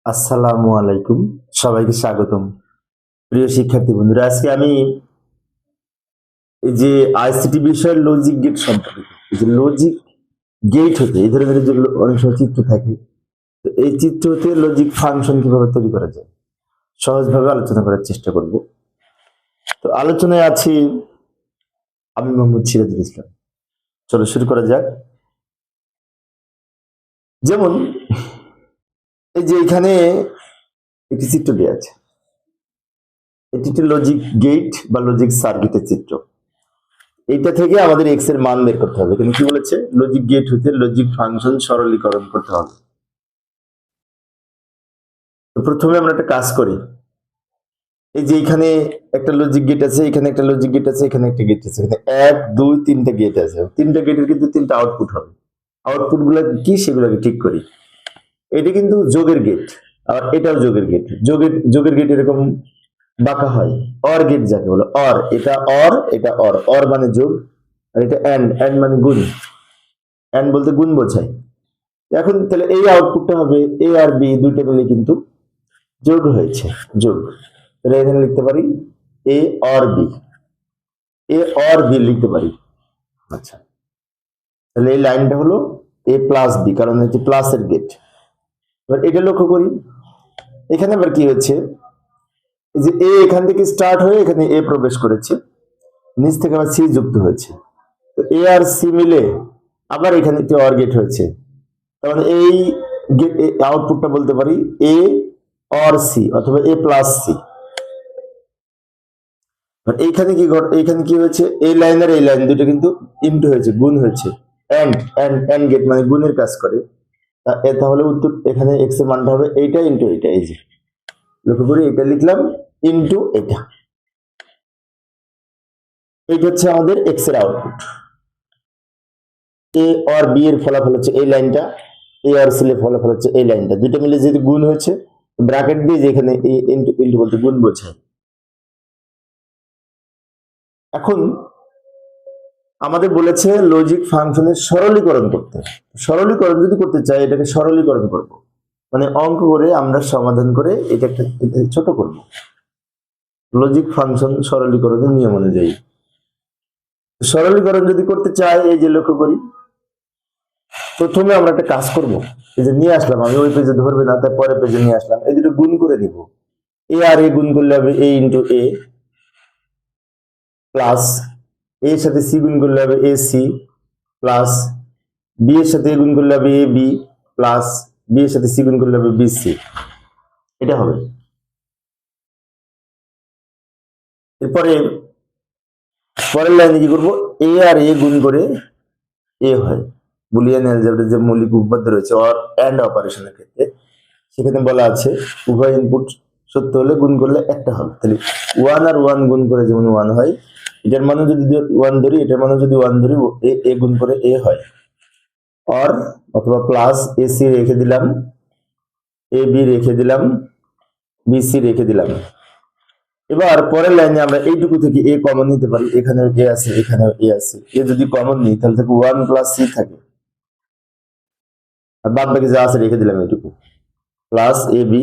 আসসালামু আলাইকুম, সবাইকে স্বাগতম। প্রিয় শিক্ষার্থী বন্ধুরা, আজকে আমি এই যে আইসিটি বিষয়ের লজিক গেট সম্পর্কিত, এই যে লজিক গেট হতে এই ধরনের যেগুলো অনেক সময় চিত্র থাকে, তো এই চিত্র হতে লজিক ফাংশন কিভাবে তৈরি করা যায় সহজভাবে আলোচনা করার চেষ্টা করব। তো আলোচনায় আছি আমি মোহাম্মদ সিরাজুল ইসলাম। চলো শুরু করা যাক। যেমন এই যে এখানে একটি চিত্র দেওয়া আছে, এটি একটি লজিক গেট বা লজিক সার্কিটের চিত্র। এইটা থেকে আমাদের এক্স এর মান বের করতে হবে। কিন্তু কি বলেছে, লজিক গেট হতে লজিক ফাংশন সরলীকরণ করতে হবে। তো প্রথমে আমরা একটা কাজ করি, এই যে এখানে একটা লজিক গেট আছে, এখানে একটা লজিক গেট আছে, এখানে একটা গেট আছে, এখানে 1 2 3টে গেট আছে। তিনটা গেটের কিন্তু তিনটা আউটপুট হবে। আউটপুট গুলো কি সেগুলোকে ঠিক করি। এটা কিন্তু যোগের গেট, আর এটাও যোগের গেট। যোগের গেট এরকম বাঁকা হয়। অর গেট যাকে বলে, অর এটা অর, এটা অর। অর মানে যোগ, আর এটা এন্ড, এন্ড মানে গুণ। এন্ড বলতে গুণ বোঝায়। এখন তাহলে এই আউটপুটটা হবে এ আর বি দুইটা মিলে কিন্তু যোগ হয়েছে, যোগ। তাহলে এখানে লিখতে পারি A or B, A or B লিখতে পারি। আচ্ছা, তাহলে এই লাইনটা হলো এ প্লাস বি, কারণ হচ্ছে প্লাসের গেট। এবার এটা লক্ষ্য করি, এখানে আবার কি হচ্ছে, যে এ এখান থেকে স্টার্ট হয়ে এখানে এ প্রবেশ করেছে, নিচ থেকে আবার সি যুক্ত হয়েছে। তো এ আর সি মিলে আবার এখানে একটি অর গেট হয়েছে। তার মানে এই আউটপুটটা বলতে পারি এ অর সি অথবা এ প্লাস সি। এইখানে কি এইখানে কি হয়েছে, এই লাইন আর এই লাইন দুটো কিন্তু ইনটু হয়েছে, গুণ হয়েছে। এন্ড এন্ড এন্ড গেট মানে গুণের কাজ করে। তাহলে উত্তর এখানে এক্স এর মানটা হবে এইটা ইনটু এইটা। এই যে লক্ষ্য করি, এটা লিখলাম ইনটু এটা। এইটা হচ্ছে আমাদের এক্স এর আউটপুট। এ আর বি এর ফলাফল হচ্ছে এই লাইনটা, এ আর সি এর ফলাফল হচ্ছে এই লাইনটা। দুটো মিলে যেহেতু গুণ হয়েছে, ব্র্যাকেট দিয়ে যেখানে ইনটু ইনটু বলতে গুণ বোঝায়। এখন আমাদের বলেছে লজিক ফাংশনের সরলীকরণ করতে। সরলীকরণ যদি করতে চাই, এটাকে সরলীকরণ করব, মানে অঙ্ক করে আমরা সমাধান করে এটা একটা ছোট করব। লজিক ফাংশন সরলীকরণের নিয়ম অনুযায়ী সরলীকরণ যদি করতে চাই, এই যে লক্ষ্য করি, প্রথমে আমরা একটা কাজ করব। এই যে নিয়ে আসলাম, আমি ওই পেজে ধরবে না, তার পরের পেজে নিয়ে আসলাম, এই দুটো গুণ করে দিব। এ আর এ গুণ করলে হবে এ ইন্টু এ, প্লাস এর সাথে সি গুণ করলে হবে এ সি, প্লাস বি এর সাথে গুণ করলে হবে এ বি, প্লাস বি এর সাথে সি গুণ করলে হবে বি সি। এটা হবে। এরপরে পরের লাইনে কি করব, এ আর এ গুণ করে এ হয়। বুলিয়ান অ্যালজেব্রার যে মৌলিক উপপাদ্য রয়েছে অর এন্ড অপারেশনের ক্ষেত্রে, সেখানে বলা আছে উভয় ইনপুট সত্য হলে গুণ করলে একটা হবে। তাহলে ওয়ান আর ওয়ান গুণ করে যেমন ওয়ান হয়, এটার মানে যদি ওয়ান ধরি, এটার মানে যদি ওয়ান ধরি, এ গুণ করে এ হয়। অর অথবা প্লাস এ সি রেখে দিলাম, এ বি রেখে দিলাম, বি সি রেখে দিলাম। এবার পরের লাইনে আমরা এইটুকু থেকে এ কমন নিতে পারি, এখানে এ আছে, এখানে এ আছে। এ যদি কমন নিই তাহলে থেকে ওয়ান প্লাস সি থাকে, আর বাদ বাকি যা আছে রেখে দিলাম এইটুকু, plus A B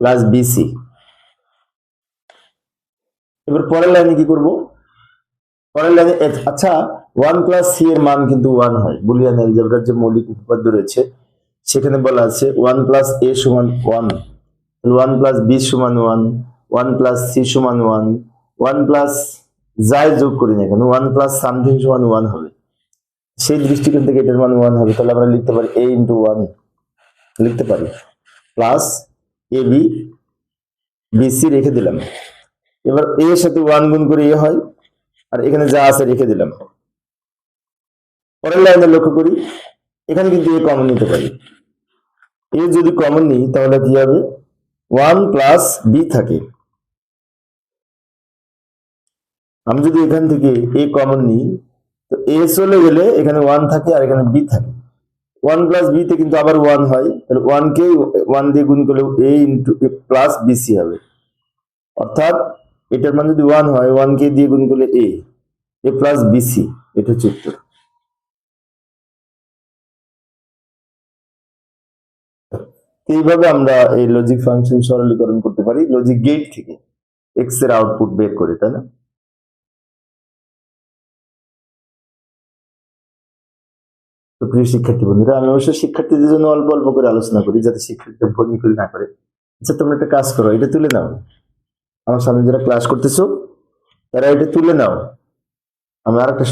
plus B C. এবার পরের লাইনে কি করব, পরের লাইনে আচ্ছা, ওয়ান প্লাস সি এর মান কিন্তু ওয়ান হয়। বুলিয়ান অ্যালজেব্রার যে মৌলিক উপপাদ্য রয়েছে সেখানে বলা আছে ওয়ান প্লাস এ সমান ওয়ান, ওয়ান প্লাস বি সমান ওয়ান, ওয়ান প্লাস সি সমান ওয়ান, ওয়ান প্লাস যাই যোগ করি না কেন ওয়ান প্লাস সামথিং সমান ওয়ান হবে। সেই দৃষ্টিকোণ থেকে এটার মান ওয়ান হবে। তাহলে আমরা লিখতে পারি এ ইন্টু ওয়ান লিখতে পারি, plus A B B C রেখে দিলাম। এবার এর সাথে ওয়ান গুণ করে এ হয়, আর এখানে যা আছে রেখে দিলাম। পরের লাইনে লক্ষ্য করি, এখানে কিন্তু এ কমন নিতে পারি। এ যদি কমন নিই তাহলে কি হবে, ওয়ান প্লাস বি থাকে। আমি যদি এখান থেকে এ কমন নিই, তো এ চলে গেলে এখানে ওয়ান থাকে আর এখানে বি থাকে। ওয়ান প্লাস বি তে কিন্তু আবার ওয়ান হয়, তাহলে ওয়ান কে ওয়ান দিয়ে গুণ করলে এ ইন্টু এ প্লাস বিসি হবে। অর্থাৎ এটার মান যদি ওয়ান হয়, ওয়ান কে দিয়ে গুণ করলে এ প্লাস বিসি। এটা হচ্ছে উত্তর। তো এইভাবে আমরা এই লজিক ফাংশন সরলীকরণ করতে পারি লজিক গেট থেকে এক্স এর আউটপুট বের করে, তাই না? তো প্রিয় শিক্ষার্থী বন্ধুরা, আমি অবশ্য শিক্ষার্থীদের জন্য অল্প অল্প করে আলোচনা করি যাতে শিক্ষার্থীরা ভর্তি করে না করে। আচ্ছা, তোমরা একটা কাজ করো, এটা তুলে নাও। আমার সামনে যারা ক্লাস করতেছো তারা এটা তুলে নাও। আমি আরেকটা